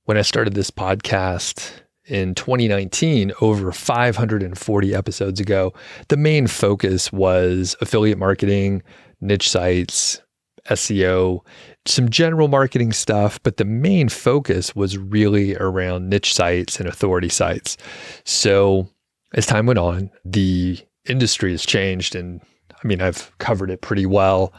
When I started this podcast in 2019, over 540 episodes ago, the main focus was affiliate marketing, niche sites, SEO, some general marketing stuff, but the main focus was really around niche sites and authority sites. So as time went on, the industry has changed, and I've covered it pretty well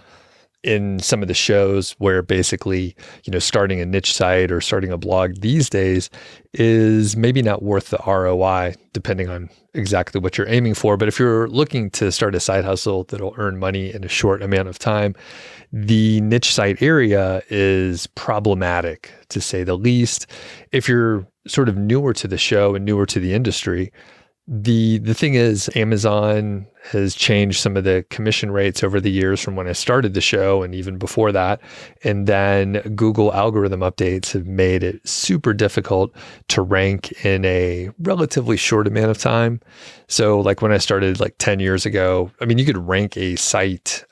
in some of the shows where basically, starting a niche site or starting a blog these days is maybe not worth the ROI, depending on exactly what you're aiming for. But if you're looking to start a side hustle that'll earn money in a short amount of time, the niche site area is problematic, to say the least. If you're sort of newer to the show and newer to the industry, the thing is, Amazon has changed some of the commission rates over the years from when I started the show and even before that. And then Google algorithm updates have made it super difficult to rank in a relatively short amount of time. So like when I started like 10 years ago, you could rank a site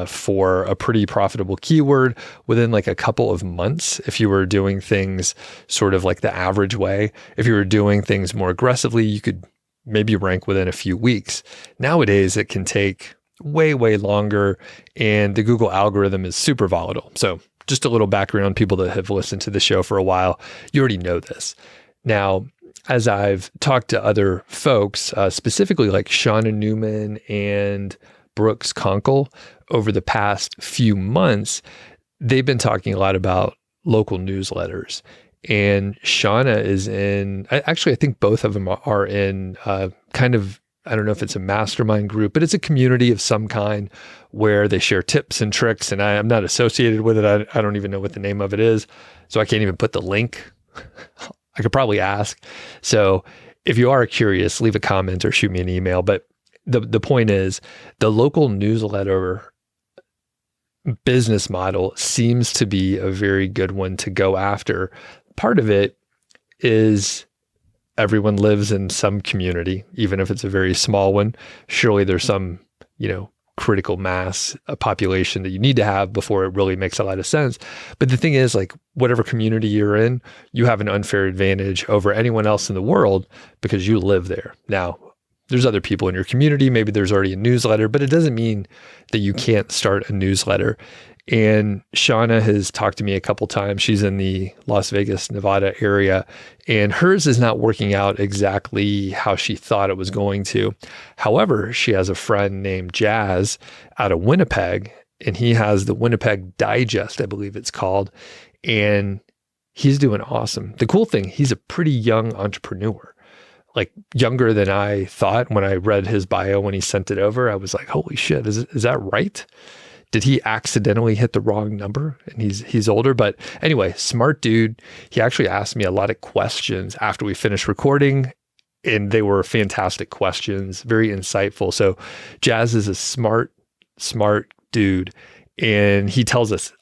for a pretty profitable keyword within like a couple of months if you were doing things sort of like the average way. If you were doing things more aggressively, you could maybe rank within a few weeks. Nowadays, it can take way, way longer, and the Google algorithm is super volatile. So just a little background, people that have listened to the show for a while, you already know this. Now, as I've talked to other folks, specifically like Shauna Newman and Brooks Conkle over the past few months, they've been talking a lot about local newsletters. And Shauna is in, actually, I think both of them are in kind of, I don't know if it's a mastermind group, but it's a community of some kind where they share tips and tricks. And I'm not associated with it. I don't even know what the name of it is. So I can't even put the link. I could probably ask. So if you are curious, leave a comment or shoot me an email. But the point is, the local newsletter business model seems to be a very good one to go after. Part of it is everyone lives in some community, even if it's a very small one. Surely there's some, critical mass, a population that you need to have before it really makes a lot of sense. But the thing is, like, whatever community you're in, you have an unfair advantage over anyone else in the world because you live there. Now, there's other people in your community. Maybe there's already a newsletter, but it doesn't mean that you can't start a newsletter. And Shauna has talked to me a couple times. She's in the Las Vegas, Nevada area, and hers is not working out exactly how she thought it was going to. However, she has a friend named Jazz out of Winnipeg, and he has the Winnipeg Digest, I believe it's called, and he's doing awesome. The cool thing, he's a pretty young entrepreneur, like younger than I thought. When I read his bio when he sent it over, I was like, holy shit, is that right? Did he accidentally hit the wrong number? And he's older, but anyway, smart dude. He actually asked me a lot of questions after we finished recording, and they were fantastic questions, very insightful. So Jazz is a smart dude, and he tells us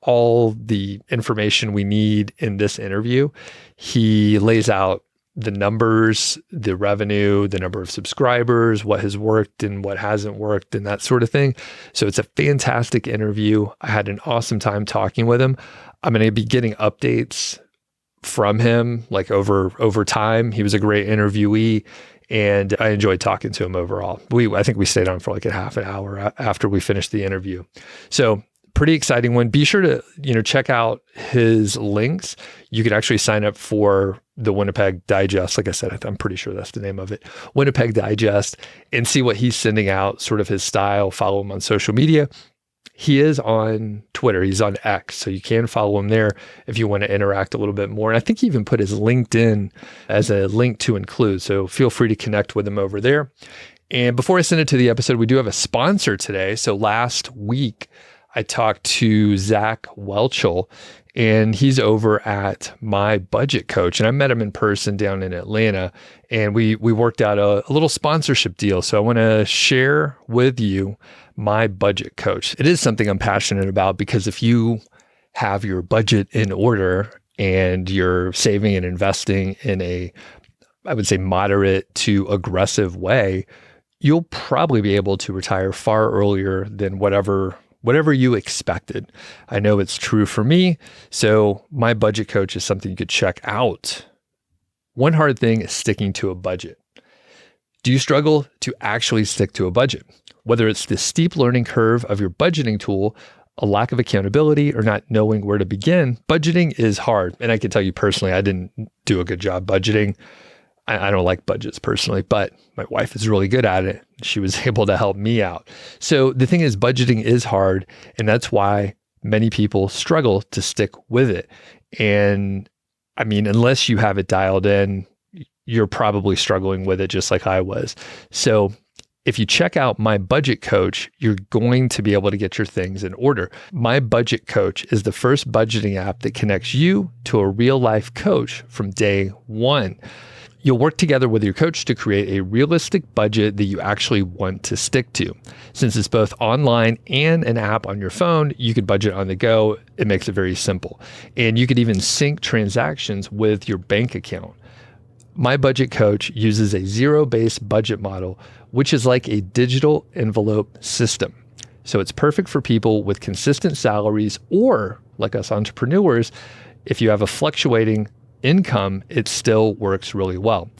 all the information we need in this interview. He lays out the numbers, the revenue, the number of subscribers, what has worked and what hasn't worked, and that sort of thing. So it's a fantastic interview. I had an awesome time talking with him. I'm going to be getting updates from him like over time. He was a great interviewee, and I enjoyed talking to him overall. I think we stayed on for like a half an hour after we finished the interview. So pretty exciting one. Be sure to, check out his links. You can actually sign up for the Winnipeg Digest. Like I said, I'm pretty sure that's the name of it. Winnipeg Digest, and see what he's sending out, sort of his style. Follow him on social media. He is on Twitter. He's on X. So you can follow him there if you want to interact a little bit more. And I think he even put his LinkedIn as a link to include. So feel free to connect with him over there. And before I send it to the episode, we do have a sponsor today. So last week, I talked to Zach Welchel, and he's over at MyBudgetCoach, and I met him in person down in Atlanta, and we worked out a little sponsorship deal. So I want to share with you MyBudgetCoach. It is something I'm passionate about, because if you have your budget in order and you're saving and investing in I would say, moderate to aggressive way, you'll probably be able to retire far earlier than whatever whatever you expected. I know it's true for me. So My Budget Coach is something you could check out. One hard thing is sticking to a budget. Do you struggle to actually stick to a budget? Whether it's the steep learning curve of your budgeting tool, a lack of accountability, or not knowing where to begin, budgeting is hard. And I can tell you personally, I didn't do a good job budgeting. I don't like budgets personally, but my wife is really good at it. She was able to help me out. So the thing is, budgeting is hard, and that's why many people struggle to stick with it. And I mean, unless you have it dialed in, you're probably struggling with it just like I was. So if you check out My Budget Coach, you're going to be able to get your things in order. My Budget Coach is the first budgeting app that connects you to a real life coach from day one. You'll work together with your coach to create a realistic budget that you actually want to stick to. Since it's both online and an app on your phone, you could budget on the go. It makes it very simple. And you could even sync transactions with your bank account. My Budget Coach uses a zero-based budget model, which is like a digital envelope system. So it's perfect for people with consistent salaries, or like us entrepreneurs, if you have a fluctuating income, it still works really well.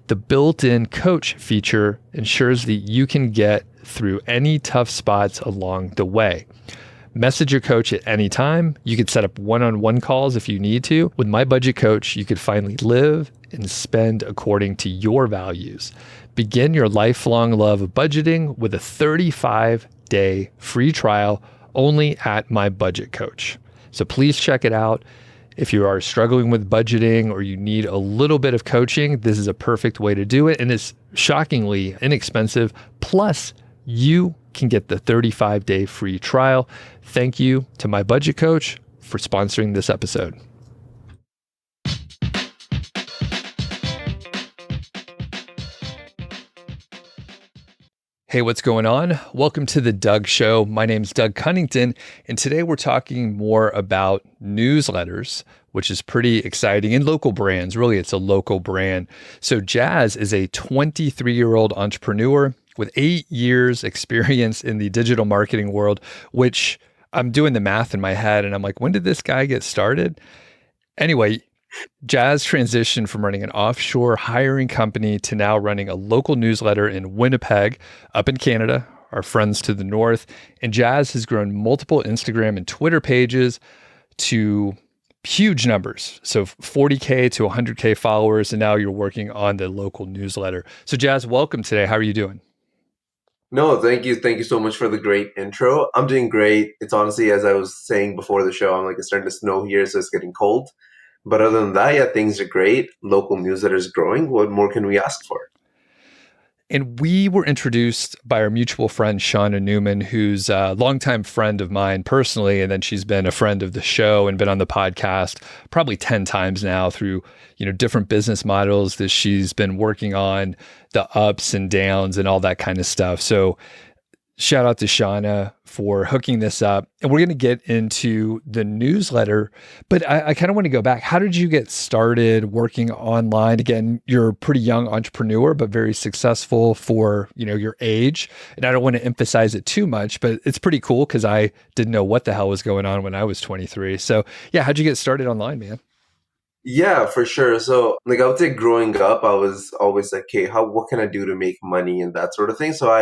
The built-in coach feature ensures that you can get through any tough spots along the way. Message your coach at any time. You could set up one-on-one calls if you need to. With My Budget Coach, you could finally live and spend according to your values. Begin your lifelong love of budgeting with a 35-day free trial only at My Budget Coach. So please check it out. If you are struggling with budgeting or you need a little bit of coaching, this is a perfect way to do it. And it's shockingly inexpensive. Plus, you can get the 35-day free trial. Thank you to My Budget Coach for sponsoring this episode. Hey, what's going on? Welcome to the Doug Show. My name's Doug Cunnington, and today we're talking more about newsletters, which is pretty exciting, and local brands. Really, it's a local brand. So Jazz is a 23-year-old entrepreneur with 8 years experience in the digital marketing world, which I'm doing the math in my head, and I'm like, when did this guy get started? Anyway, Jazz transitioned from running an offshore hiring company to now running a local newsletter in Winnipeg, up in Canada, our friends to the north. And Jazz has grown multiple Instagram and Twitter pages to huge numbers. So 40K to 100K followers. And now you're working on the local newsletter. So Jazz, welcome today. How are you doing? No, thank you. Thank you so much for the great intro. I'm doing great. It's honestly, as I was saying before the show, I'm like, it's starting to snow here, so it's getting cold. But other than that, yeah, things are great. Local newsletter is growing. What more can we ask for? And we were introduced by our mutual friend, Shauna Newman, who's a longtime friend of mine personally. And then she's been a friend of the show and been on the podcast probably 10 times now through, different business models that she's been working on, the ups and downs and all that kind of stuff. So shout out to Shauna for hooking this up. And we're going to get into the newsletter, but I kind of want to go back. How did you get started working online? Again, you're a pretty young entrepreneur, but very successful for, your age. And I don't want to emphasize it too much, but it's pretty cool because I didn't know what the hell was going on when I was 23. So yeah, how'd you get started online, man? Yeah, for sure. So, like, I would say growing up, I was always like, okay, what can I do to make money and that sort of thing. So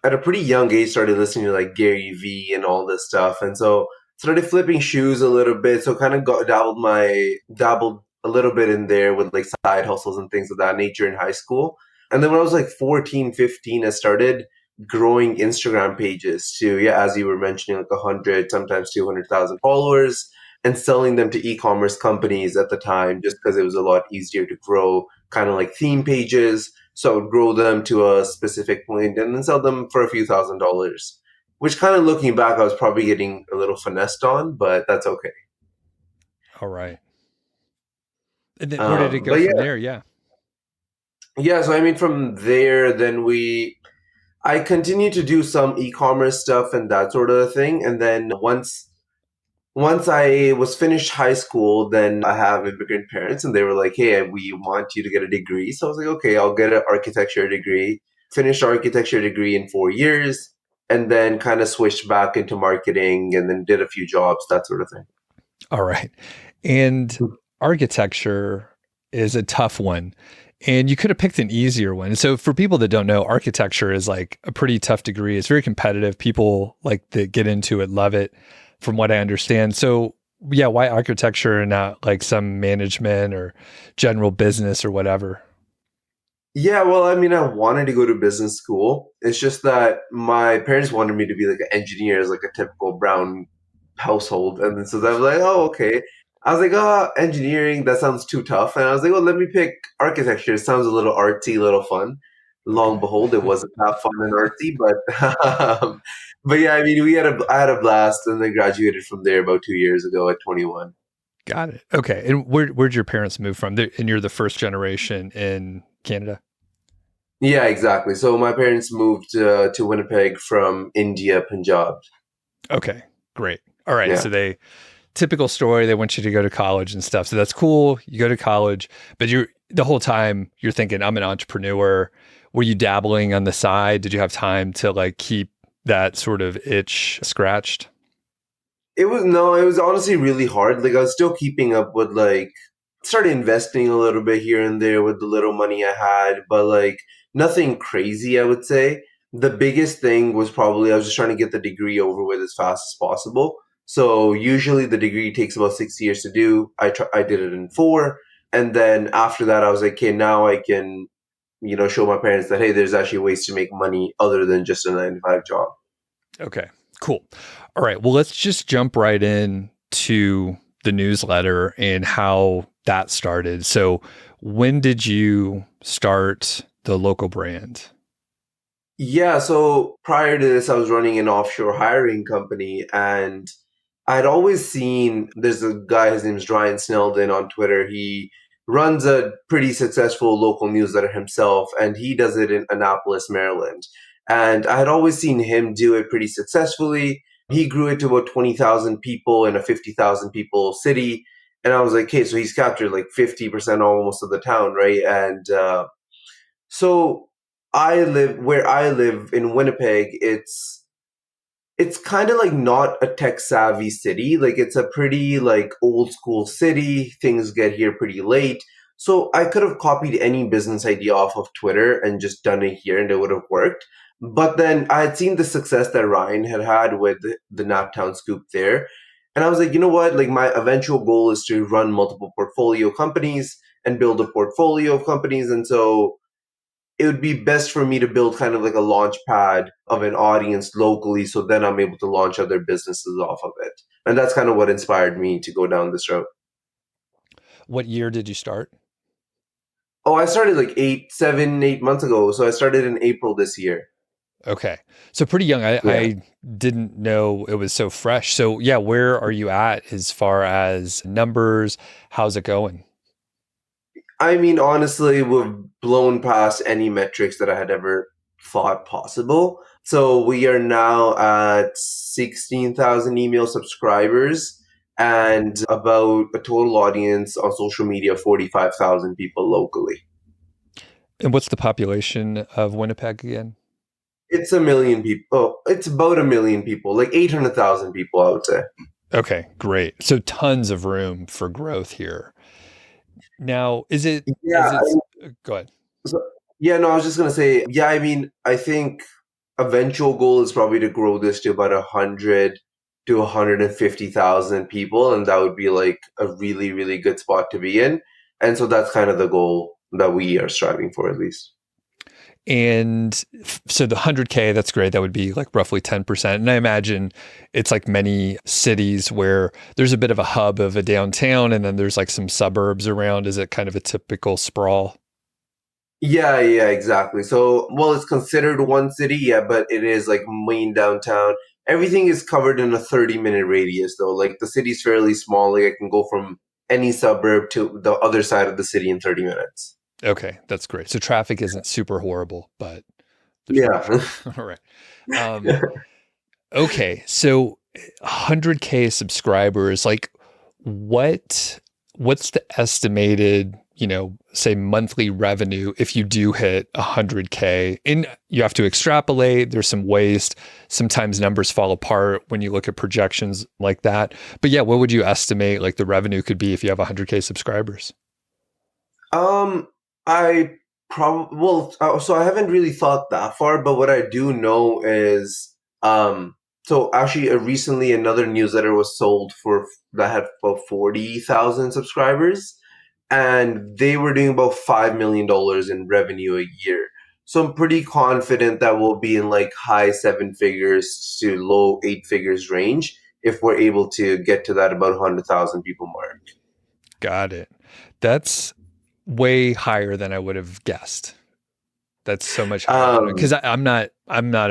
at a pretty young age, started listening to like Gary Vee and all this stuff. And so started flipping shoes a little bit. So kind of dabbled a little bit in there with like side hustles and things of that nature in high school. And then when I was like 14, 15, I started growing Instagram pages to, yeah, as you were mentioning, like 100, sometimes 200,000 followers, and selling them to e-commerce companies at the time, just because it was a lot easier to grow kind of like theme pages. So I would grow them to a specific point and then sell them for a few $1,000s, which kind of looking back, I was probably getting a little finessed on, but that's okay. All right. And then where did it go But from yeah, there? Yeah. yeah. So I mean, from there, I continued to do some e-commerce stuff and that sort of thing. And then once I was finished high school, then I have immigrant parents and they were like, hey, we want you to get a degree. So I was like, okay, I'll get an architecture degree. Finished architecture degree in 4 years. and then kind of switched back into marketing and then did a few jobs, that sort of thing. All right. And architecture is a tough one. And you could have picked an easier one. So for people that don't know, architecture is like a pretty tough degree. It's very competitive. People like that get into it, love it, from what I understand. So yeah, why architecture and not like some management or general business or whatever? Yeah, well, I mean, I wanted to go to business school. It's just that my parents wanted me to be like an engineer, as like a typical brown household. And then so I was like, oh, okay. I was like, oh, engineering, that sounds too tough. And I was like, well, let me pick architecture. It sounds a little artsy, a little fun. Long and Okay. behold, it wasn't that fun and artsy, but yeah, I mean, I had a blast, and then graduated from there about 2 years ago at 21. Got it. Okay. And where'd your parents move from? And you're the first generation in Canada? Yeah, exactly. So my parents moved to Winnipeg from India, Punjab. Okay. Great. All right. Yeah. So typical story, they want you to go to college and stuff. So that's cool. You go to college, but you're the whole time you're thinking, I'm an entrepreneur. Were you dabbling on the side? Did you have time to like keep that sort of itch scratched? It was no, it was honestly really hard. Like I was still keeping up with like started investing a little bit here and there with the little money I had, but like nothing crazy, I would say. The biggest thing was probably I was just trying to get the degree over with as fast as possible. So usually the degree takes about 6 years to do. I did it in 4, and then after that I was like, okay, now I can, show my parents that hey, there's actually ways to make money other than just a 9 to 5 job. Okay, cool. All right. Well, let's just jump right in to the newsletter and how that started. So, when did you start the local brand? Yeah, so prior to this, I was running an offshore hiring company, and I'd always seen there's a guy, his name is Ryan Snelden on Twitter. He runs a pretty successful local newsletter himself, and he does it in Annapolis, Maryland. And I had always seen him do it pretty successfully. He grew it to about 20,000 people in a 50,000 people city. And I was like, okay, so he's captured like 50% almost of the town, right? And so where I live in Winnipeg, it's kind of like not a tech savvy city. Like it's a pretty like old school city. Things get here pretty late. So I could have copied any business idea off of Twitter and just done it here and it would have worked. But then I had seen the success that Ryan had had with the Naptown Scoop there. And I was like, you know what? Like my eventual goal is to run multiple portfolio companies and build a portfolio of companies. And so it would be best for me to build kind of like a launch pad of an audience locally so then I'm able to launch other businesses off of it. And that's kind of what inspired me to go down this route. What year did you start? Oh, I started like 8 months ago. So I started in April this year. Okay. So pretty young. Yeah. I didn't know it was so fresh. So yeah, where are you at as far as numbers? How's it going? I mean, honestly, we've blown past any metrics that I had ever thought possible. So we are now at 16,000 email subscribers and about a total audience on social media, 45,000 people locally. And what's the population of Winnipeg again? It's a million people. Oh, it's about a million people, like 800,000 people, I would say. Okay, great. So tons of room for growth here. Now, is Yeah. it go ahead. So, yeah, no, I was just gonna say, yeah, I mean, I think eventual goal is probably to grow this to about 100 to 150,000 people, and that would be like a really, really good spot to be in. And so that's kind of the goal that we are striving for, at least. And so the 100K, that's great. That would be like roughly 10%. And I imagine it's like many cities where there's a bit of a hub of a downtown and then there's like some suburbs around. Is it kind of a typical sprawl? Yeah, yeah, exactly. So, well, it's considered one city, yeah, but it is like main downtown. Everything is covered in a 30-minute radius, though. Like the city's fairly small. Like I can go from any suburb to the other side of the city in 30 minutes. Okay, that's great. So traffic isn't super horrible, but there's no Yeah. traffic. All right. Um, okay, so 100K subscribers, like what what's the estimated say monthly revenue if you do hit 100K? And you have to extrapolate. There's some waste. Sometimes numbers fall apart when you look at projections like that. But yeah, what would you estimate like the revenue could be if you have 100K subscribers? I probably so I haven't really thought that far, but what I do know is, so actually, recently another newsletter was sold that had about 40,000 subscribers, and they were doing about $5 million in revenue a year. So I'm pretty confident that we'll be in like high seven figures to low eight figures range if we're able to get to that about 100,000 people mark. Got it. That's way higher than I would have guessed. That's so much higher than Um, because I'm not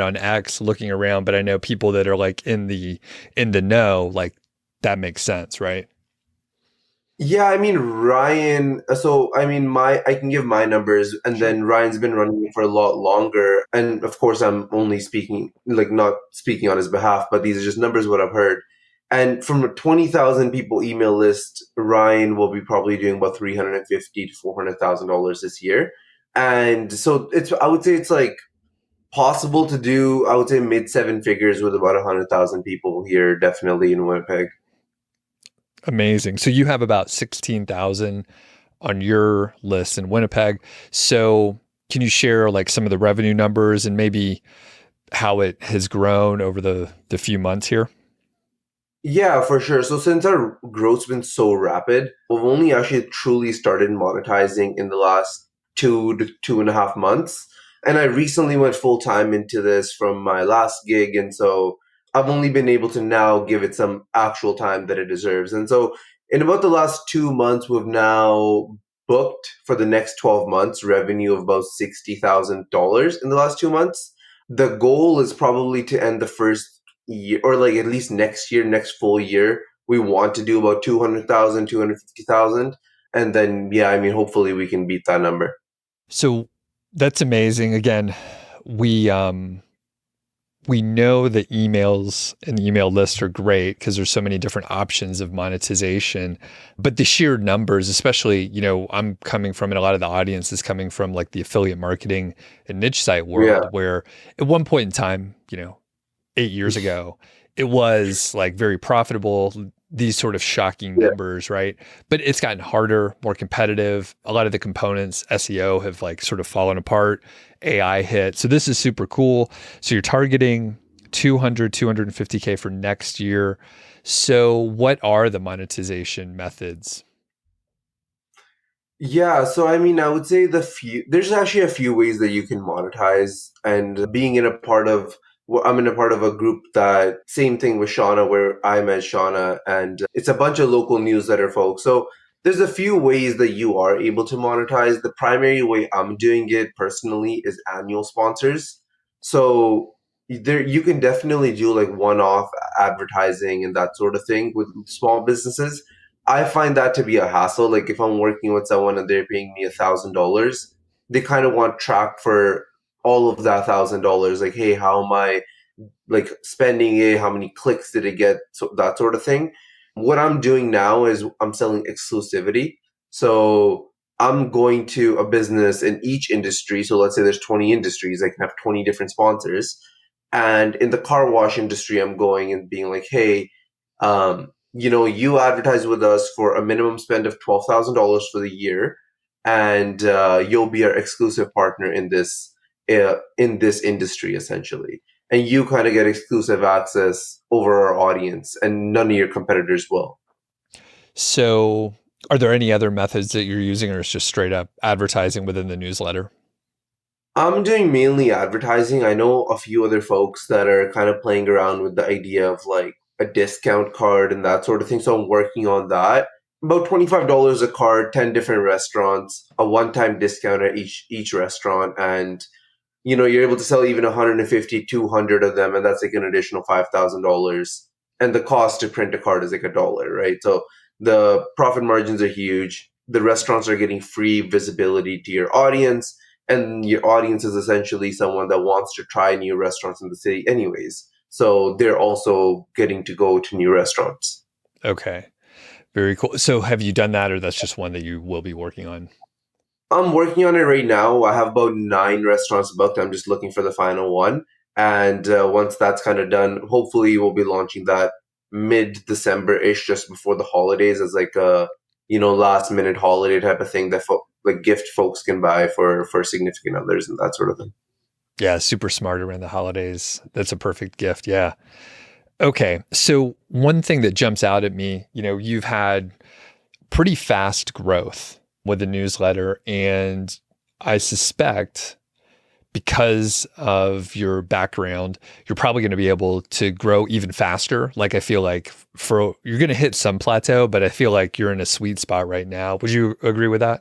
on X looking around, but I know people that are like in the know, like that makes sense, right? Yeah, I mean Ryan. So I mean, my I can give my numbers, and Sure. then Ryan's been running it for a lot longer. And of course, I'm only speaking, like, not speaking on his behalf, but these are just numbers what I've heard. And from a 20,000 people email list, Ryan will be probably doing about 350 to $400,000 this year. And so I would say it's like possible to do. I would say mid seven figures with about 100,000 people here, definitely in Winnipeg. Amazing. So you have about 16,000 on your list in Winnipeg. So can you share like some of the revenue numbers and maybe how it has grown over the few months here? Yeah, for sure. So since our growth's been so rapid, we've only actually truly started monetizing in the last 2 to 2.5 months. And I recently went full time into this from my last gig. And so I've only been able to now give it some actual time that it deserves. And so in about the last 2 months, we've now booked for the next 12 months revenue of about $60,000 in the last 2 months. The goal is probably to end the first year, or like at least next year, next full year, we want to do about 200,000, 250,000, and then yeah, I mean hopefully we can beat that number. So that's amazing. Again, we we know that emails and the email list are great because there's so many different options of monetization. But the sheer numbers, especially, I'm coming from, and a lot of the audience is coming from like the affiliate marketing and niche site Yeah, world, where at one point in time, 8 years ago, it was like very profitable, these sort of shocking yeah. numbers, right? But it's gotten harder, more competitive. A lot of the components, SEO, have like sort of fallen apart. AI hit. So this is super cool. So you're targeting 250K for next year. So what are the monetization methods? Yeah, so I mean, I would say there's actually a few ways that you can monetize, and being in a part of, well, I'm in a part of a group that same thing with Shauna, where I met Shauna, and it's a bunch of local newsletter folks. So there's a few ways that you are able to monetize. The primary way I'm doing it personally is annual sponsors. So there, you can definitely do like one-off advertising and that sort of thing with small businesses. I find that to be a hassle. Like if I'm working with someone and they're paying me $1,000, they kind of want track for all of that $1,000. Like, hey, how am I like spending it? How many clicks did it get? So that sort of thing. What I'm doing now is I'm selling exclusivity. So I'm going to a business in each industry. So let's say there's 20 industries. I can have 20 different sponsors. And in the car wash industry, I'm going and being like, hey, you advertise with us for a minimum spend of $12,000 for the year, and you'll be our exclusive partner in this industry essentially, and you kind of get exclusive access over our audience, and none of your competitors will. So are there any other methods that you're using, or it's just straight up advertising within the newsletter? I'm doing mainly advertising. I know a few other folks that are kind of playing around with the idea of like a discount card and that sort of thing. So I'm working on that. About $25 a card, 10 different restaurants, a one-time discount at each restaurant, and you're able to sell even 150, 200 of them, and that's like an additional $5,000. And the cost to print a card is like $1, right? So the profit margins are huge. The restaurants are getting free visibility to your audience, and your audience is essentially someone that wants to try new restaurants in the city, anyways. So they're also getting to go to new restaurants. Okay. Very cool. So have you done that, or that's just one that you will be working on? I'm working on it right now. I have about 9 restaurants booked. I'm just looking for the final one. And once that's kind of done, hopefully we'll be launching that mid-December-ish, just before the holidays, as like a last minute holiday type of thing that like gift folks can buy for significant others and that sort of thing. Yeah, super smart around the holidays. That's a perfect gift. Yeah. Okay. So one thing that jumps out at me, you've had pretty fast growth with the newsletter. And I suspect because of your background, you're probably going to be able to grow even faster. Like I feel like you're going to hit some plateau, but I feel like you're in a sweet spot right now. Would you agree with that?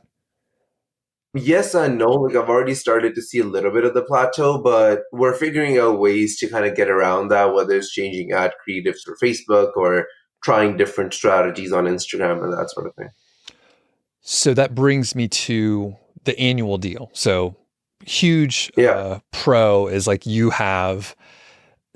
Yes and no. Like I've already started to see a little bit of the plateau, but we're figuring out ways to kind of get around that, whether it's changing ad creatives for Facebook or trying different strategies on Instagram and that sort of thing. So that brings me to the annual deal. So huge Yeah. pro is like you have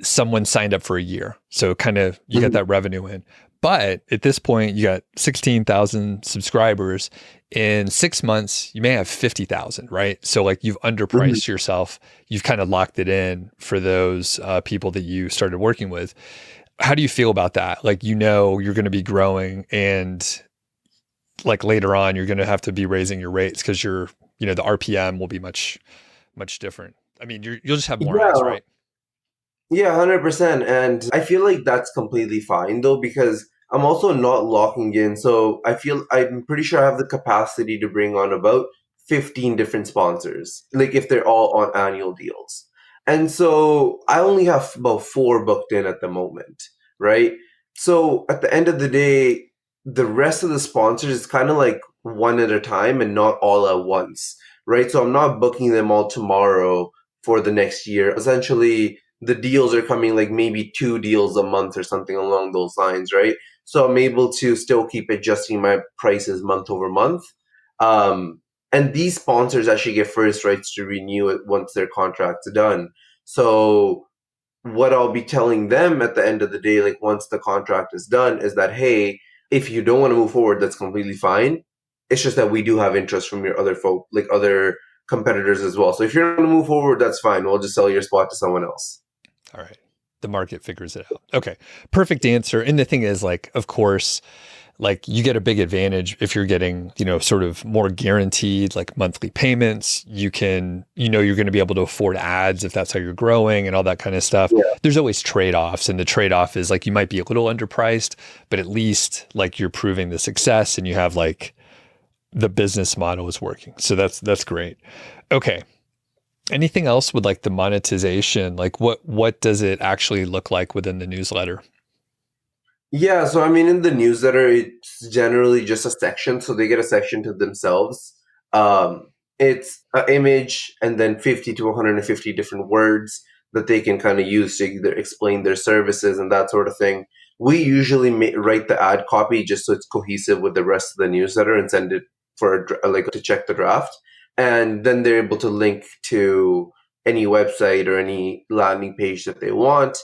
someone signed up for a year. So kind of you get Mhm. that revenue in. But at this point, you got 16,000 subscribers. In 6 months, you may have 50,000, right? So like you've Mhm. underpriced yourself. You've kind of locked it in for those people that you started working with. How do you feel about that? Like, you're going to be growing and like later on, you're going to have to be raising your rates because the RPM will be much, much different. I mean, you'll just have more eyes, Yeah. right? Yeah, 100%. And I feel like that's completely fine though, because I'm also not locking in. So I'm pretty sure I have the capacity to bring on about 15 different sponsors, like if they're all on annual deals. And so I only have about four booked in at the moment, right? So at the end of the day, the rest of the sponsors is kind of like one at a time and not all at once, right? So I'm not booking them all tomorrow for the next year. Essentially, the deals are coming like maybe 2 deals a month or something along those lines, right? So I'm able to still keep adjusting my prices month over month. Um, and these sponsors actually get first rights to renew it once their contract's done. So what I'll be telling them at the end of the day, like once the contract is done, is that, hey, if you don't want to move forward, that's completely fine. It's just that we do have interest from your other folk, like other competitors as well. So if you're going to move forward, that's fine. We'll just sell your spot to someone else. All right. The market figures it out. Okay. Perfect answer. And the thing is, like, of course, like you get a big advantage if you're getting, sort of more guaranteed like monthly payments. You're going to be able to afford ads if that's how you're growing and all that kind of stuff. Yeah. There's always trade-offs. And the trade-off is like you might be a little underpriced, but at least like you're proving the success and you have like the business model is working. So that's great. Okay. Anything else with like the monetization? Like what does it actually look like within the newsletter? Yeah, so I mean, in the newsletter, it's generally just a section, so they get a section to themselves. It's an image and then 50 to 150 different words that they can kind of use to either explain their services and that sort of thing. We usually write the ad copy just so it's cohesive with the rest of the newsletter and send it for like to check the draft, and then they're able to link to any website or any landing page that they want.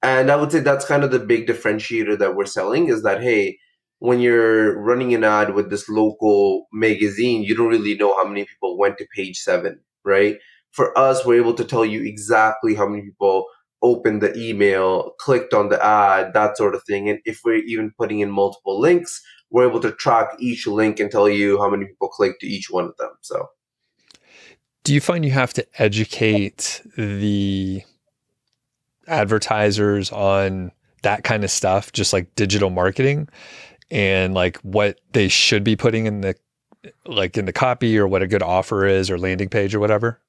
And I would say that's kind of the big differentiator that we're selling is that, hey, when you're running an ad with this local magazine, you don't really know how many people went to page 7, right? For us, we're able to tell you exactly how many people opened the email, clicked on the ad, that sort of thing. And if we're even putting in multiple links, we're able to track each link and tell you how many people clicked to each one of them. So Do you find you have to educate the advertisers on that kind of stuff, just like digital marketing and like what they should be putting in the copy or what a good offer is or landing page or whatever?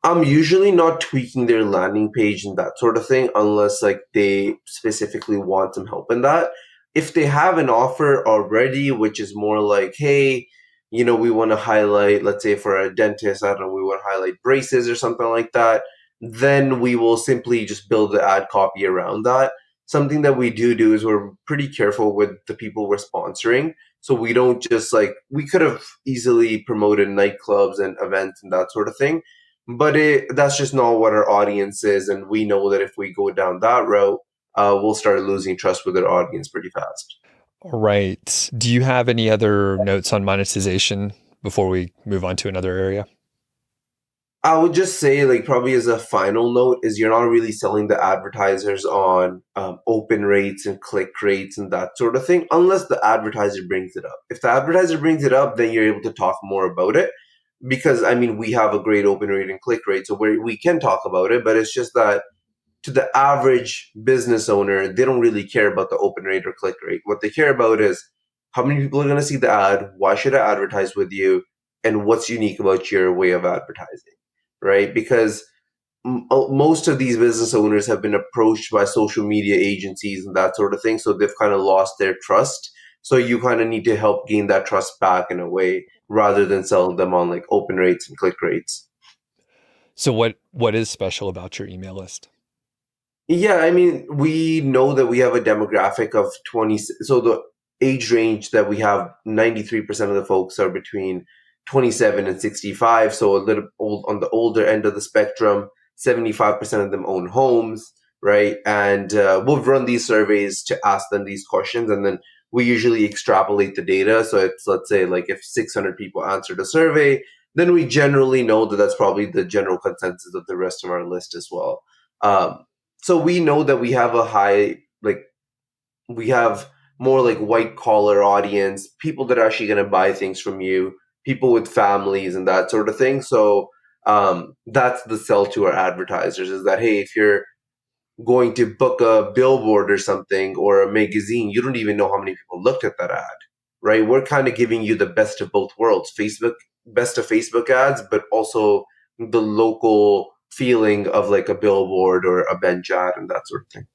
I'm usually not tweaking their landing page and that sort of thing unless like they specifically want some help in that. If they have an offer already, which is more like, hey, we want to highlight, let's say for a dentist, I don't know, we want to highlight braces or something like that, then we will simply just build the ad copy around that. Something that we do is we're pretty careful with the people we're sponsoring. So we don't just like, we could have easily promoted nightclubs and events and that sort of thing, but that's just not what our audience is, and we know that if we go down that route, we'll start losing trust with our audience pretty fast. All right. Do you have any other notes on monetization before we move on to another area? I would just say, like, probably as a final note, is you're not really selling the advertisers on open rates and click rates and that sort of thing, unless the advertiser brings it up. If the advertiser brings it up, then you're able to talk more about it. Because, I mean, we have a great open rate and click rate, so we can talk about it, but it's just that to the average business owner, they don't really care about the open rate or click rate. What they care about is how many people are going to see the ad, why should I advertise with you, and what's unique about your way of advertising, right? Because most of these business owners have been approached by social media agencies and that sort of thing, so they've kind of lost their trust. So you kind of need to help gain that trust back in a way rather than selling them on like open rates and click rates. So what is special about your email list? Yeah, I mean, we know that we have a demographic of 20. So the age range that we have, 93% of the folks are between 27 and 65. So a little old on the older end of the spectrum. 75% of them own homes, right? And we've run these surveys to ask them these questions. And then we usually extrapolate the data. So it's, let's say, like if 600 people answered a survey, then we generally know that that's probably the general consensus of the rest of our list as well. Um, so we know that we have a high, like, we have more like white collar audience, people that are actually going to buy things from you, people with families and that sort of thing. So that's the sell to our advertisers, is that, hey, if you're going to book a billboard or something or a magazine, you don't even know how many people looked at that ad, right? We're kind of giving you the best of both worlds, Facebook, best of Facebook ads, but also the local feeling of like a billboard or a bench ad and that sort of thing.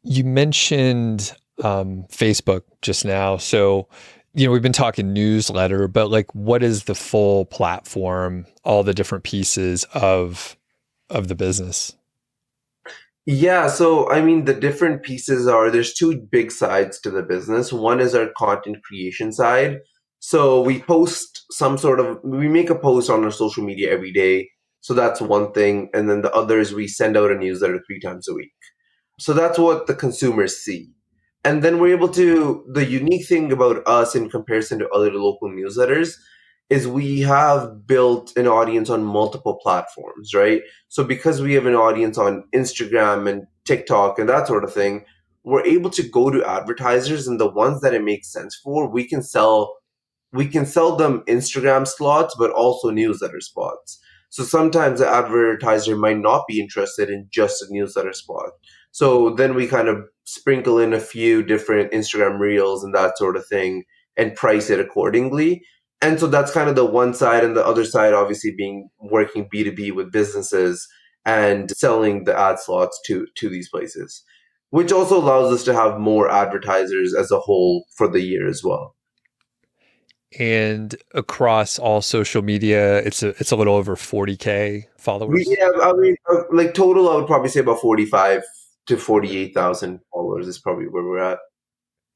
You mentioned Facebook just now. So, we've been talking newsletter, but like, what is the full platform, all the different pieces of the business? Yeah, so I mean, the different pieces are, there's two big sides to the business. One is our content creation side. So we make a post on our social media every day. So that's one thing. And then the other is we send out a newsletter 3 times a week. So that's what the consumers see. And then the unique thing about us in comparison to other local newsletters is we have built an audience on multiple platforms, right? So because we have an audience on Instagram and TikTok and that sort of thing, we're able to go to advertisers, and the ones that it makes sense for, we can sell them Instagram slots, but also newsletter spots. So sometimes the advertiser might not be interested in just a newsletter spot. So then we kind of sprinkle in a few different Instagram reels and that sort of thing and price it accordingly. And so that's kind of the one side, and the other side obviously being working B2B with businesses and selling the ad slots to these places, which also allows us to have more advertisers as a whole for the year as well. And across all social media, it's a little over 40K We followers. have, I mean, like total, I would probably say about 45 to 48,000 followers is probably where we're at.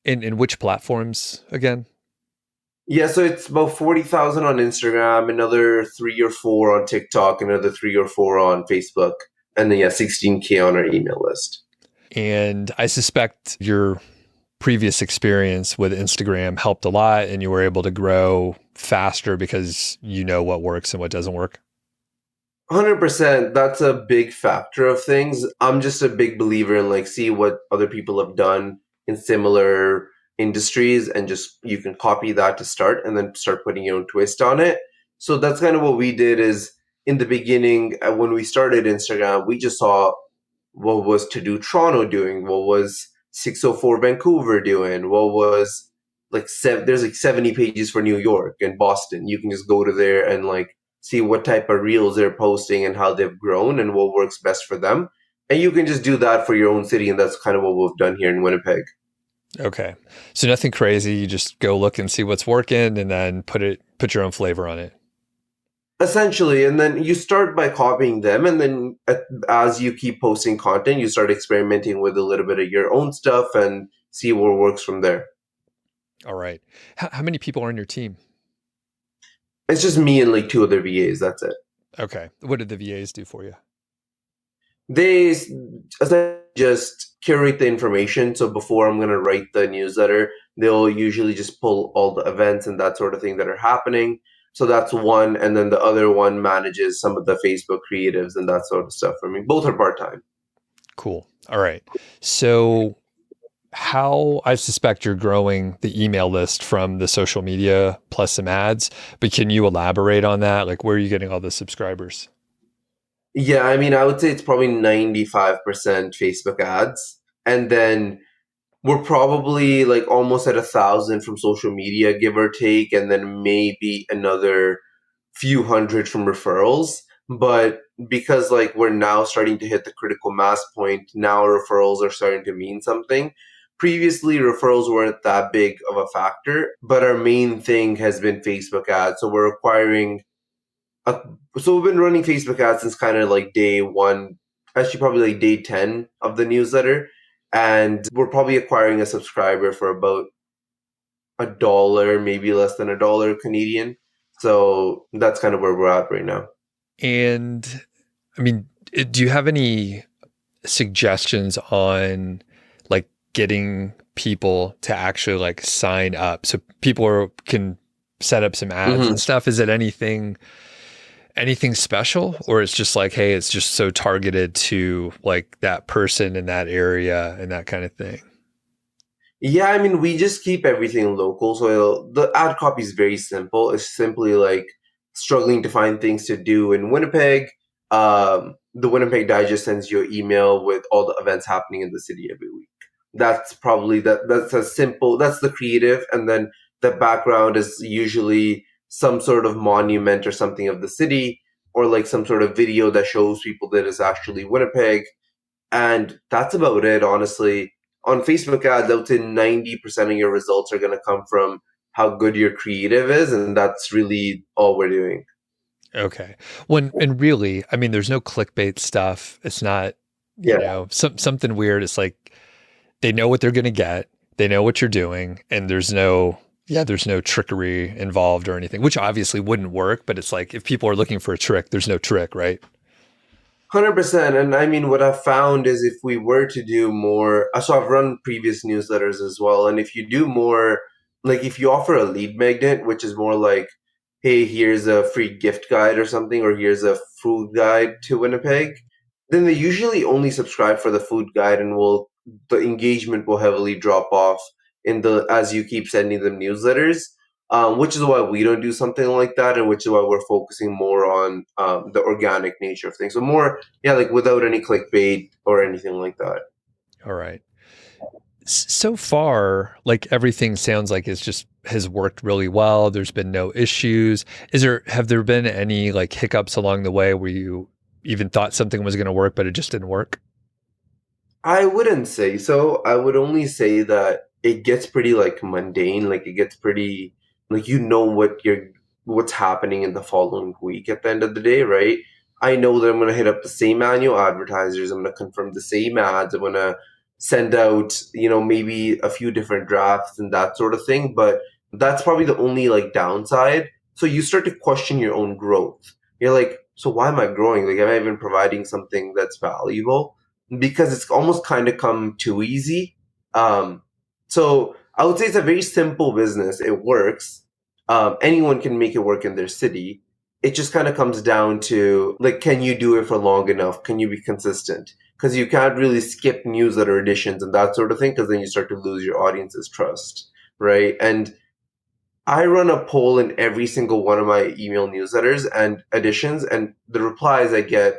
In which platforms again? Yeah, so it's about 40,000 on Instagram, another three or four on TikTok, another three or four on Facebook, and then, yeah, 16K on our email list. And I suspect your previous experience with Instagram helped a lot and you were able to grow faster because you know what works and what doesn't work. 100%. That's a big factor of things. I'm just a big believer in like see what other people have done in similar industries, and just you can copy that to start and then start putting your own twist on it. So that's kind of what we did. Is in the beginning, when we started Instagram, we just saw what was To Do Toronto doing, what was 604 Vancouver doing, what was there's like 70 pages for New York and Boston. You can just go to there and like see what type of reels they're posting and how they've grown and what works best for them. And you can just do that for your own city, and that's kind of what we've done here in Winnipeg. Okay. So nothing crazy. You just go look and see what's working and then put your own flavor on it. Essentially, and then you start by copying them, and then as you keep posting content, you start experimenting with a little bit of your own stuff and see what works from there. All right. How many people are on your team? It's just me and like two other VAs. That's it. Okay. What did the VAs do for you? They essentially just curate the information. So before I'm going to write the newsletter, they'll usually just pull all the events and that sort of thing that are happening. So that's one. And then the other one manages some of the Facebook creatives and that sort of stuff for me. Both are part time. Cool. All right. So how I suspect you're growing the email list from the social media plus some ads, but can you elaborate on that? Like, where are you getting all the subscribers? Yeah, I mean, I would say it's probably 95% Facebook ads. And then we're probably like almost at 1,000 from social media, give or take, and then maybe another few hundred from referrals. But because like we're now starting to hit the critical mass point, now referrals are starting to mean something. Previously, referrals weren't that big of a factor, but our main thing has been Facebook ads. So we're acquiring uh, so we've been running Facebook ads since kind of like day one, actually probably like day 10 of the newsletter. And we're probably acquiring a subscriber for about $1, maybe less than $1 Canadian. So that's kind of where we're at right now. And I mean, do you have any suggestions on like getting people to actually like sign up so can set up some ads Mm-hmm. and stuff? Is it anything special, or it's just like, hey, it's just so targeted to like that person in that area and that kind of thing? Yeah, I mean, we just keep everything local. So the ad copy is very simple. It's simply like struggling to find things to do in Winnipeg. The Winnipeg Digest sends you an email with all the events happening in the city every week. That's probably that's a simple, that's the creative. And then the background is usually some sort of monument or something of the city, or like some sort of video that shows people that it's actually Winnipeg. And that's about it, honestly. On Facebook ads, I would say 90% of your results are going to come from how good your creative is. And that's really all we're doing. Okay. When and really, I mean, there's no clickbait stuff. It's not, Yeah. something weird. It's like they know what they're going to get. They know what you're doing, and there's no trickery involved or anything, which obviously wouldn't work. But it's like if people are looking for a trick, there's no trick, right? 100%. And I mean, what I've found is if we were to do more, so I've run previous newsletters as well. And if you do more, like if you offer a lead magnet, which is more like, hey, here's a free gift guide or something, or here's a food guide to Winnipeg, then they usually only subscribe for the food guide and the engagement will heavily drop off as you keep sending them newsletters, which is why we don't do something like that, and which is why we're focusing more on the organic nature of things. So more, yeah, like without any clickbait or anything like that. All right. So far, like everything sounds like it's just has worked really well. There's been no issues. Have there been any like hiccups along the way where you even thought something was going to work, but it just didn't work? I wouldn't say so. I would only say that it gets pretty like mundane. Like it gets pretty like what's happening in the following week at the end of the day, right? I know that I'm gonna hit up the same annual advertisers. I'm gonna confirm the same ads. I'm gonna send out, maybe a few different drafts and that sort of thing. But that's probably the only like downside. So you start to question your own growth. You're like, so why am I growing? Like, am I even providing something that's valuable? Because it's almost kind of come too easy. Um, so I would say it's a very simple business. It works. Anyone can make it work in their city. It just kind of comes down to like, can you do it for long enough? Can you be consistent? Because you can't really skip newsletter editions and that sort of thing, because then you start to lose your audience's trust, right? And I run a poll in every single one of my email newsletters and editions, and the replies I get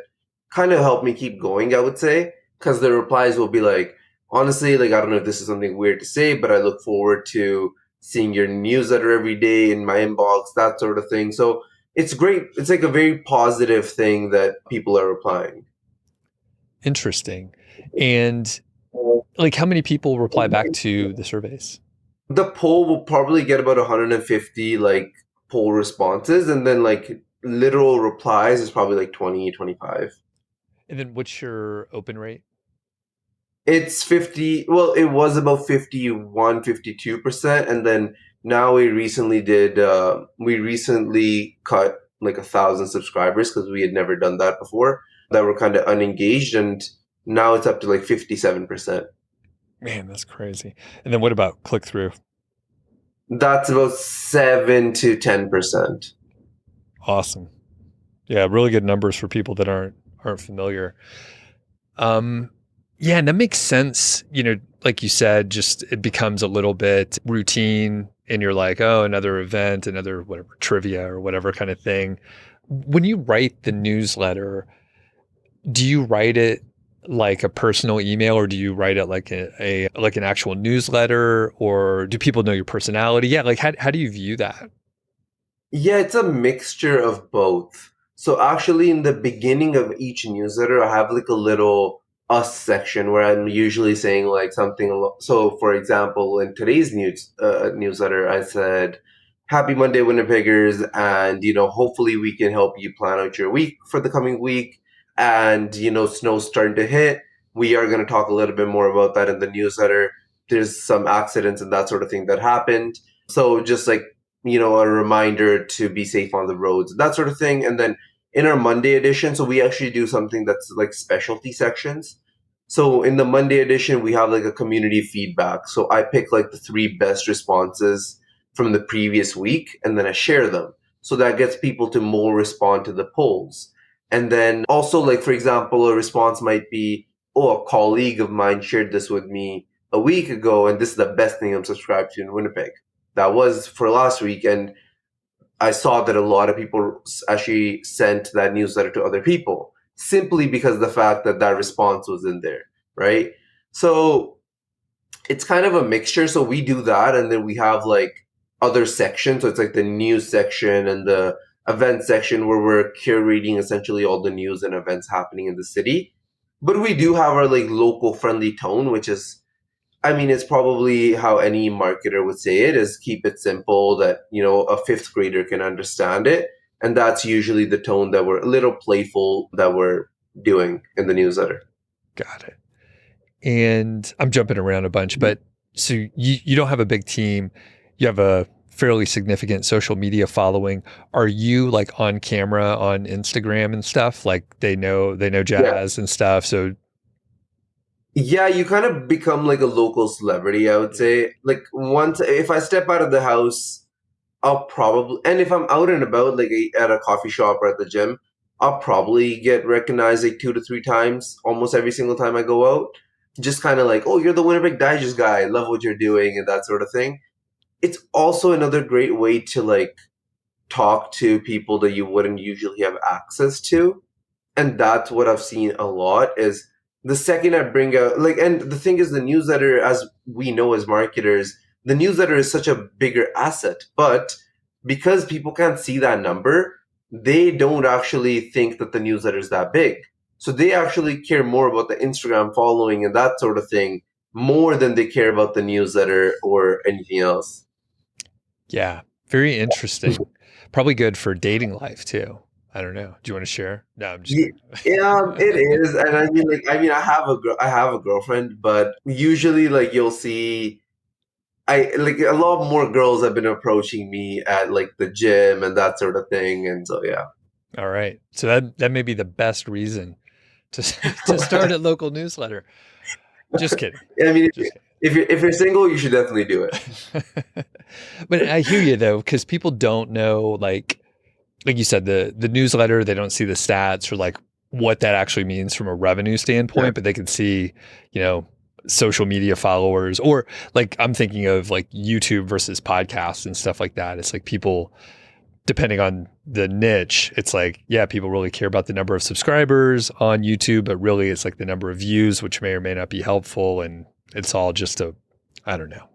kind of help me keep going, I would say, because the replies will be like, honestly, like, I don't know if this is something weird to say, but I look forward to seeing your newsletter every day in my inbox, that sort of thing. So it's great. It's like a very positive thing that people are replying. Interesting. And like, how many people reply back to the surveys? The poll will probably get about 150 like poll responses, and then like literal replies is probably like 20, 25. And then what's your open rate? It's 50, well, it was about 51, 52%. And then now we recently cut like 1,000 subscribers because we had never done that before, that were kind of unengaged. And Now it's up to like 57%. Man, that's crazy. And then what about click through? That's about 7 to 10%. Awesome. Yeah, really good numbers for people that aren't familiar. Yeah, and that makes sense. Like you said, just it becomes a little bit routine and you're like, oh, another event, another whatever trivia or whatever kind of thing. When you write the newsletter, do you write it like a personal email or do you write it like a like an actual newsletter or do people know your personality? Yeah, like how do you view that? Yeah, it's a mixture of both. So actually, in the beginning of each newsletter, I have like a little us section where I'm usually saying like something. So, for example, in today's newsletter, I said, "Happy Monday, Winnipeggers," and hopefully we can help you plan out your week for the coming week. And snow's starting to hit. We are going to talk a little bit more about that in the newsletter. There's some accidents and that sort of thing that happened. So just like a reminder to be safe on the roads, that sort of thing. And then in our Monday edition, so we actually do something that's like specialty sections. So in the Monday edition, we have like a community feedback. So I pick like the three best responses from the previous week and then I share them. So that gets people to more respond to the polls. And then also, like, for example, a response might be, oh, a colleague of mine shared this with me a week ago, and this is the best thing I'm subscribed to in Winnipeg. That was for last week, and I saw that a lot of people actually sent that newsletter to other people simply because of the fact that that response was in there, right? So it's kind of a mixture. So we do that, and then we have like other sections. So it's like the news section and the event section where we're curating essentially all the news and events happening in the city. But we do have our like local friendly tone, which is, I mean, it's probably how any marketer would say it, is keep it simple that, a fifth grader can understand it. And that's usually the tone that we're a little playful that we're doing in the newsletter. Got it. And I'm jumping around a bunch, but so you don't have a big team. You have a fairly significant social media following. Are you like on camera on Instagram and stuff? Like they know Yeah. jazz and stuff. So Yeah, you kind of become like a local celebrity, I would yeah. say. Like once, if I step out of the house, I'll probably, and if I'm out and about, like at a coffee shop or at the gym, I'll probably get recognized like 2 to 3 times almost every single time I go out. Just kind of like, oh, you're the Winnipeg Digest guy. I love what you're doing and that sort of thing. It's also another great way to like talk to people that you wouldn't usually have access to. And that's what I've seen a lot is the second I bring out like, and the thing is, the newsletter, as we know as marketers, the newsletter is such a bigger asset. But because people can't see that number, they don't actually think that the newsletter is that big. So they actually care more about the Instagram following and that sort of thing more than they care about the newsletter or anything else. Yeah. Very interesting. Probably good for dating life too. I don't know. Do you want to share? No, I'm just Ye- kidding. Yeah, it is, and I mean, like, I I have a girlfriend, but usually, like, you'll see, I like a lot more girls have been approaching me at like the gym and that sort of thing, and so yeah. All right. So that may be the best reason to to start a local newsletter. Just kidding. I mean, Just if you're single, you should definitely do it. kidding. But I hear you though, because people don't know, like you said, the newsletter, they don't see the stats or like what that actually means from a revenue Yeah. standpoint, but they can see, you know, social media followers or like I'm thinking of like YouTube versus podcasts and stuff like that. It's like people, depending on the niche, it's like, yeah, people really care about the number of subscribers on YouTube, but really it's like the number of views, which may or may not be helpful. And it's all just I don't know,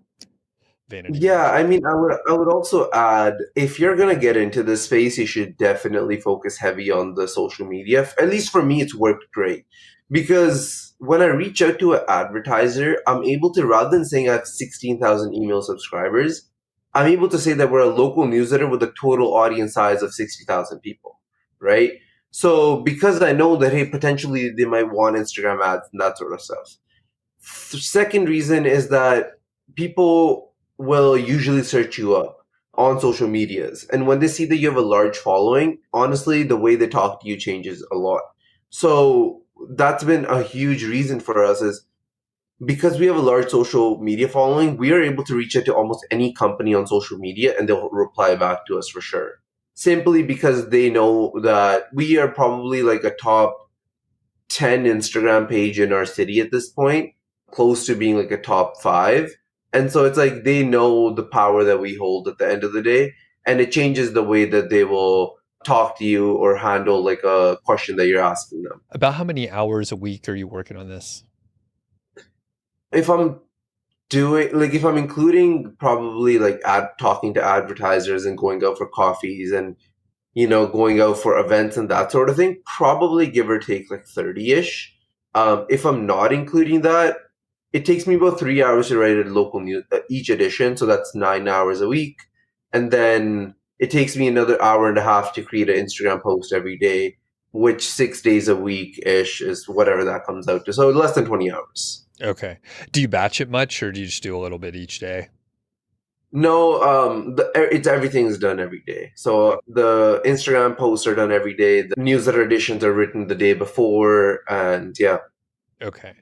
vanity Yeah, I metric. mean, I would also add, if you're gonna get into this space, you should definitely focus heavy on the social media. At least for me, it's worked great because when I reach out to an advertiser, I'm able to, rather than saying I have 16,000 email subscribers, I'm able to say that we're a local newsletter with a total audience size of 60,000 people, right? So because I know that, hey, potentially they might want Instagram ads and that sort of stuff. Second reason is that people will usually search you up on social medias. And when they see that you have a large following, honestly, the way they talk to you changes a lot. So that's been a huge reason for us is because we have a large social media following, we are able to reach out to almost any company on social media and they'll reply back to us for sure. Simply because they know that we are probably like a top 10 Instagram page in our city at this point, close to being like a top five. And so it's like they know the power that we hold at the end of the day. And it changes the way that they will talk to you or handle like a question that you're asking them. About how many hours a week are you working on this? If I'm if I'm including probably like talking to advertisers and going out for coffees and going out for events and that sort of thing, probably give or take like 30-ish. If I'm not including that, it takes me about 3 hours to write a local news each edition, so that's 9 hours a week, and then it takes me another hour and a half to create an Instagram post every day, which 6 days a week ish is whatever that comes out to. So less than 20 hours. Okay. Do you batch it much, or do you just do a little bit each day? No, it's everything's done every day. So the Instagram posts are done every day. The newsletter editions are written the day before, and yeah. Okay.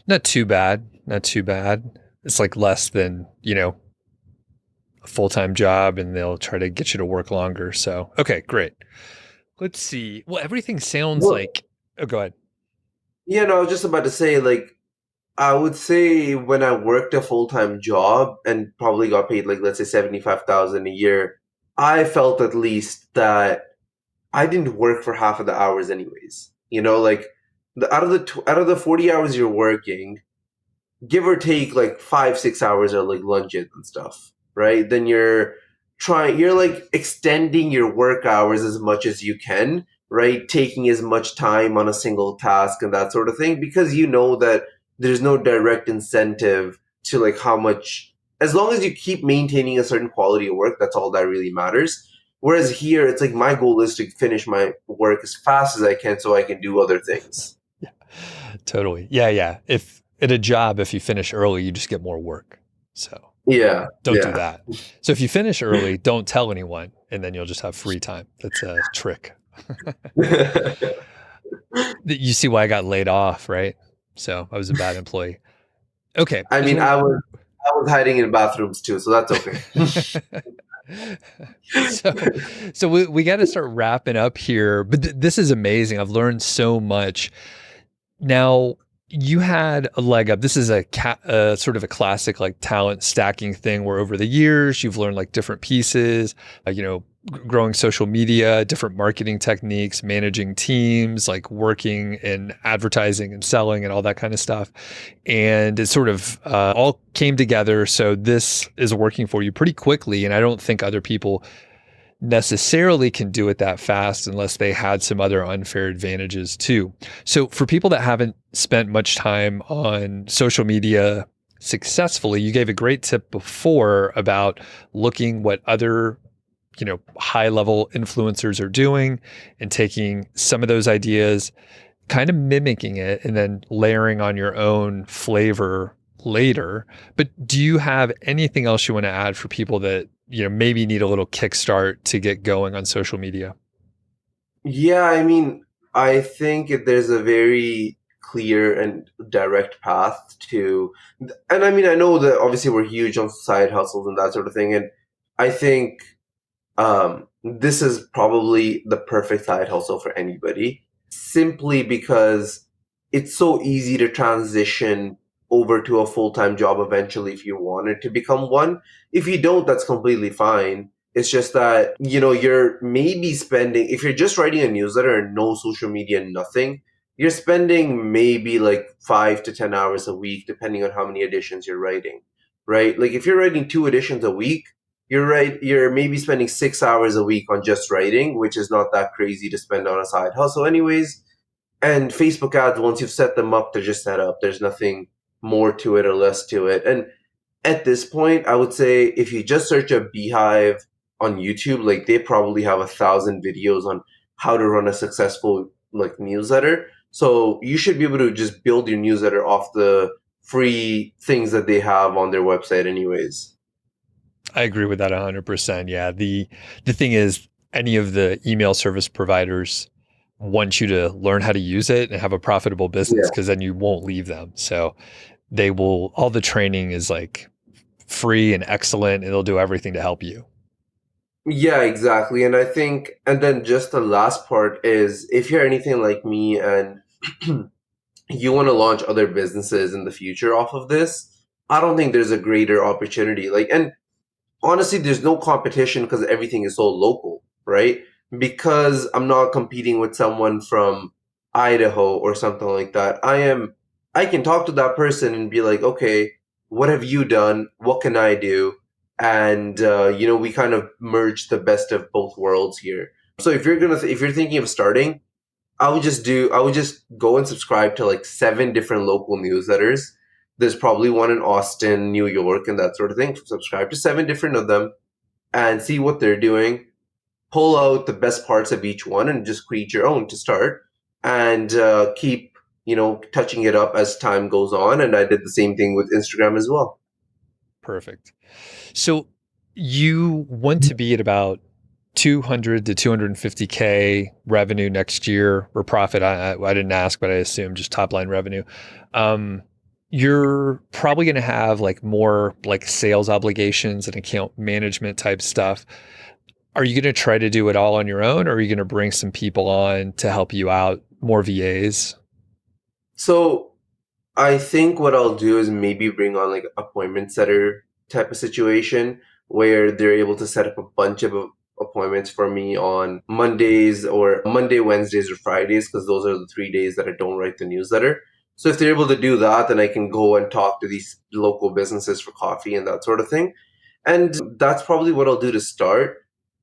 Not too bad. Not too bad. It's like less than, a full-time job, and they'll try to get you to work longer. So, okay, great. Let's see. Well, everything sounds Well, like, oh, go ahead. yeah, no, I was just about to say, like, I would say when I worked a full-time job and probably got paid like let's say 75,000 a year, I felt at least that I didn't work for half of the hours anyways. Like out of the 40 hours you're working, give or take like 5-6 hours are like lunches and stuff, right? Then you're like extending your work hours as much as you can, right? Taking as much time on a single task and that sort of thing, because you know that there's no direct incentive to like how much, as long as you keep maintaining a certain quality of work, that's all that really matters. Whereas here, it's like my goal is to finish my work as fast as I can so I can do other things. Yeah, totally. Yeah, yeah. If at a job, if you finish early, you just get more work. So Yeah, don't do yeah. that. So if you finish early, don't tell anyone, and then you'll just have free time. That's a trick. You see why I got laid off, right? So I was a bad employee. Okay. I mean, I was hiding in bathrooms too, so that's okay. So we got to start wrapping up here, but this is amazing. I've learned so much. Now, you had a leg up. This is a sort of a classic like talent stacking thing where over the years you've learned like different pieces, growing social media, different marketing techniques, managing teams, like working in advertising and selling and all that kind of stuff. And it sort of all came together. So this is working for you pretty quickly. And I don't think other people necessarily can do it that fast unless they had some other unfair advantages too. So for people that haven't spent much time on social media successfully, you gave a great tip before about looking what other high level influencers are doing and taking some of those ideas, kind of mimicking it, and then layering on your own flavor later. But do you have anything else you want to add for people that maybe need a little kickstart to get going on social media? Yeah, I mean, I think there's a very clear and direct path to, and I mean, I know that obviously we're huge on side hustles and that sort of thing, and I think this is probably the perfect side hustle for anybody, simply because it's so easy to transition over to a full-time job eventually if you wanted to become one. If you don't, that's completely fine. It's just that, you're maybe spending, if you're just writing a newsletter and no social media, nothing, you're spending maybe like 5 to 10 hours a week, depending on how many editions you're writing, right? Like if you're writing 2 editions a week, you're right. You're maybe spending 6 hours a week on just writing, which is not that crazy to spend on a side hustle, anyways. And Facebook ads, once you've set them up, they're just set up. There's nothing more to it or less to it. And at this point, I would say if you just search a beehive on YouTube, like they probably have 1,000 videos on how to run a successful like newsletter. So you should be able to just build your newsletter off the free things that they have on their website, anyways. I agree with that 100%. Yeah. The thing is, any of the email service providers want you to learn how to use it and have a profitable business, Yeah. because then you won't leave them. So they will, all the training is like free and excellent, and they'll do everything to help you. Yeah, exactly. And I think, and then just the last part is if you're anything like me and you want to launch other businesses in the future off of this, I don't think there's a greater opportunity. Like, and honestly, there's no competition because everything is so local, right? Because I'm not competing with someone from Idaho or something like that. I can talk to that person and be like, okay, what have you done? What can I do? And, we kind of merge the best of both worlds here. So if you're thinking of starting, I would just go and subscribe to like 7 different local newsletters. There's probably one in Austin, New York, and that sort of thing. Subscribe to 7 different of them and see what they're doing. Pull out the best parts of each one and just create your own to start, and keep touching it up as time goes on. And I did the same thing with Instagram as well. Perfect. So you want to be at about 200 to 250K revenue next year, or profit. I didn't ask, but I assume just top line revenue. You're probably going to have like more like sales obligations and account management type stuff. Are you going to try to do it all on your own, or are you going to bring some people on to help you out, more VAs? So I think what I'll do is maybe bring on like appointment setter type of situation where they're able to set up a bunch of appointments for me on Mondays or Monday, Wednesdays, or Fridays, because those are the 3 days that I don't write the newsletter. So if they're able to do that, then I can go and talk to these local businesses for coffee and that sort of thing. And that's probably what I'll do to start.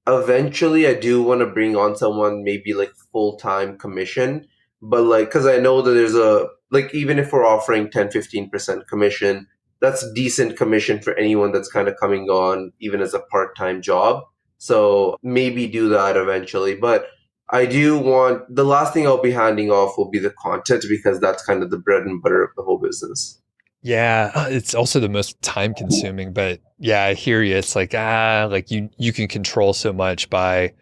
Eventually, I do want to bring on someone maybe like full time commission, but like, because I know that there's a, like, even if we're offering 10-15% commission, that's decent commission for anyone that's kind of coming on, even as a part time job. So maybe do that eventually. But I do want the last thing I'll be handing off will be the content because that's kind of the bread and butter of the whole business. Yeah, it's also the most time consuming, but yeah, I hear you. It's like, like you can control so much by,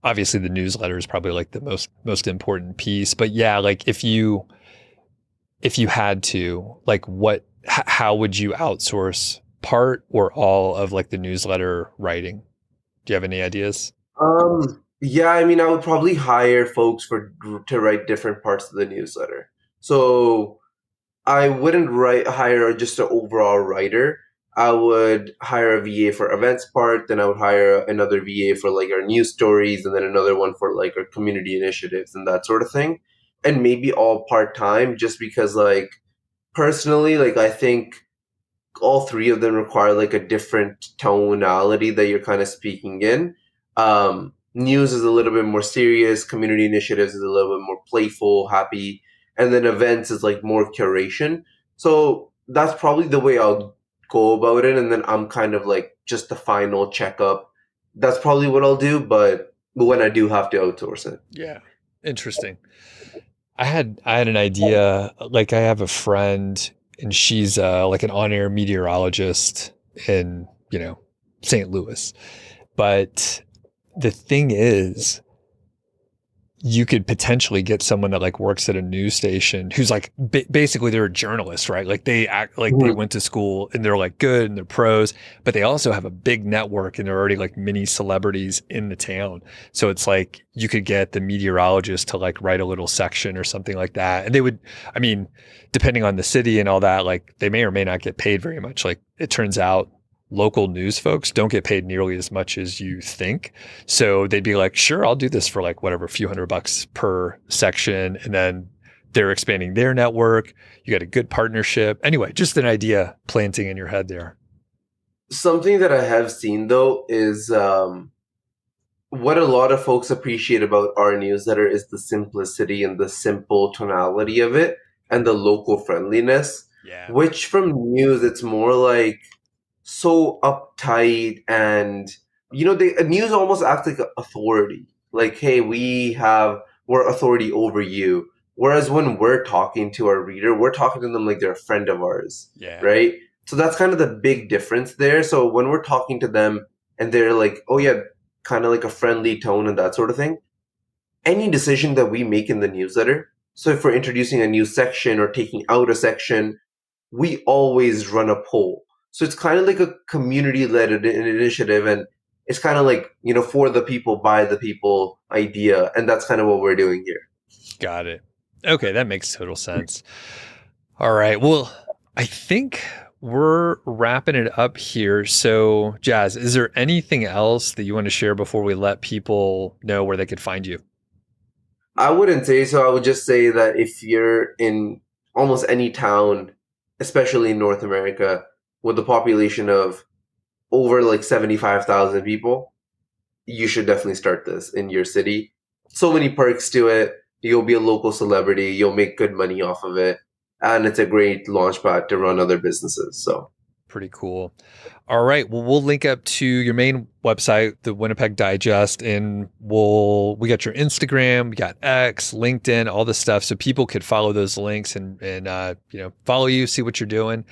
obviously the newsletter is probably like the most important piece, but yeah, like if you had to, like how would you outsource part or all of like the newsletter writing? Do you have any ideas? Yeah, I mean, I would probably hire folks for to write different parts of the newsletter. So I wouldn't hire just an overall writer. I would hire a VA for events part, then I would hire another VA for like our news stories, and then another one for like our community initiatives and that sort of thing. And maybe all part time, just because like personally, like I think all three of them require like a different tonality that you're kind of speaking in. News is a little bit more serious, community initiatives is a little bit more playful, happy, and then events is like more curation. So that's probably the way I'll go about it. And then I'm kind of like just the final checkup. That's probably what I'll do, but when I do have to outsource it. Yeah. Interesting. I had an idea. Like I have a friend, and she's like an on-air meteorologist in, St. Louis. But the thing is, you could potentially get someone that like works at a news station who's like basically they're a journalist, right? Like they act like they Mhm. went to school and they're like good and they're pros, but they also have a big network and they're already like mini celebrities in the town. So it's like you could get the meteorologist to like write a little section or something like that. And they would, I mean, depending on the city and all that, like they may or may not get paid very much. Like it turns out local news folks don't get paid nearly as much as you think. So they'd be like, sure, I'll do this for like whatever, a few $100 per section. And then they're expanding their network. You got a good partnership. Anyway, just an idea planting in your head there. Something that I have seen though is what a lot of folks appreciate about our newsletter is the simplicity and the simple tonality of it and the local friendliness, Yeah. which from news, it's more like so uptight and the news almost acts like authority, like, hey, we're authority over you, whereas when we're talking to our reader, we're talking to them like they're a friend of ours, Yeah. right? So that's kind of the big difference there. So when we're talking to them and they're like, oh yeah, kind of like a friendly tone and that sort of thing, any decision that we make in the newsletter, so if we're introducing a new section or taking out a section, we always run a poll. So it's kind of like a community led initiative. And it's kind of like, for the people, by the people idea. And that's kind of what we're doing here. Got it. Okay, that makes total sense. All right. Well, I think we're wrapping it up here. So, Jazz, is there anything else that you want to share before we let people know where they could find you? I wouldn't say so. I would just say that if you're in almost any town, especially in North America, with a population of over like 75,000 people, you should definitely start this in your city. So many perks to it. You'll be a local celebrity. You'll make good money off of it. And it's a great launchpad to run other businesses. So, Pretty cool. All right. Well, we'll link up to your main website, the Winnipeg Digest, and we got your Instagram, we got X, LinkedIn, all this stuff, so people could follow those links and follow you, see what you're doing.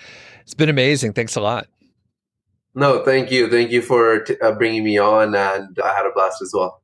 It's been amazing. Thanks a lot. no, thank you. Thank you for bringing me on. And I had a blast as well.